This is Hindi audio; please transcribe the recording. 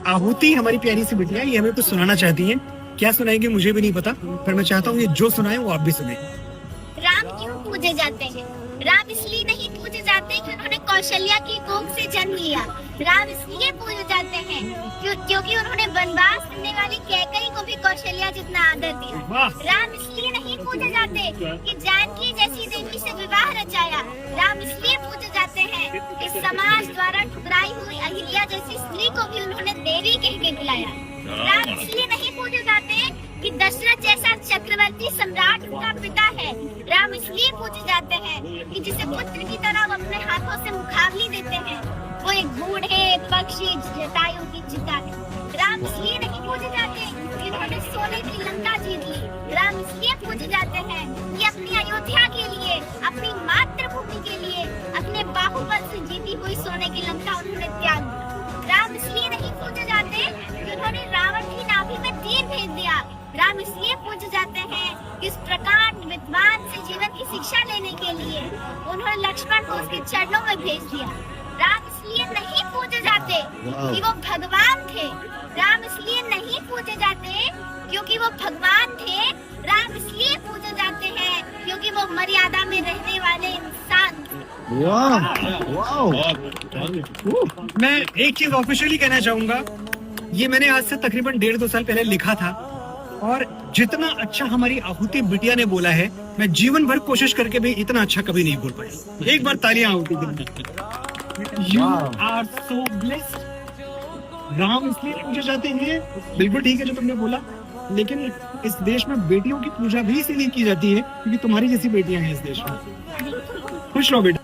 आहुति हमारी प्यारी सी बिटिया, ये हमें कुछ सुनाना चाहती है। क्या सुनाएंगे मुझे भी नहीं पता, पर मैं चाहता हूँ ये जो सुनाए वो आप भी सुने। राम क्यों पूजे जाते हैं? राम इसलिए नहीं पूजे जाते कि उन्होंने कौशल्या की कोख से जन्म लिया। राम इसलिए पूजे जाते हैं क्योंकि उन्होंने वनवास करने वाली कैकई को भी कौशल्या जितना आदर दिया। राम इसलिए नहीं पूजे जाते कि जानकी जैसी देवी से विवाह रचाया। राम इसलिए पूजे जाते हैं कि समाज द्वारा ठुकराई हुई अहिल्या जैसी स्त्री को भी उन्होंने देवी कह के बुलाया। राम इसलिए नहीं पूजे जाते कि दशरथ जैसा चक्रवर्ती सम्राट उनका पिता है। राम इसलिए पूजे जाते हैं कि जिसे पुत्र की तरह वो अपने हाथों से मुखाग्नि देते हैं, वो एक बूढ़े पक्षी जटायु की चिता है। राम इसलिए नहीं पूजे जाते कि उन्होंने सोने की लंका जीत ली। राम इसलिए पूजे जाते हैं कि अपनी अयोध्या के लिए, अपनी मातृभूमि के लिए, अपने बाहुबल से जीती हुई सोने की लंका उन्होंने त्याग दी। राम इसलिए नहीं पूजे जाते कि उन्होंने रावण की नाभि में तीर भेज दिया। राम इसलिए पूजे जाते हैं कि इस प्रकांड विद्वान से जीवन की शिक्षा लेने के लिए उन्होंने लक्ष्मण को उसके चरणों में भेज दिया। राम इसलिए नहीं पूजे जाते कि वो भगवान थे। राम इसलिए नहीं पूजे जाते क्योंकि वो भगवान थे। राम इसलिए पूजे जाते हैं क्योंकि वो मर्यादा में रहने वाले इंसान। मैं एक चीज ऑफिशियली कहना चाहूंगा, ये मैंने आज से तकरीबन 1.5-2 साल पहले लिखा था, और जितना अच्छा हमारी आहुति बिटिया ने बोला है, मैं जीवन भर कोशिश करके भी इतना अच्छा कभी नहीं बोल पाया। एक बार तालियां आहुति के लिए। You are so blessed. Ram इसलिए पूजे जाते हैं, बिल्कुल ठीक है जो तुमने बोला, लेकिन इस देश में बेटियों की पूजा भी इसलिए की जाती है क्योंकि तुम्हारी जैसी बेटियां हैं इस देश में। खुश रहो बेटी।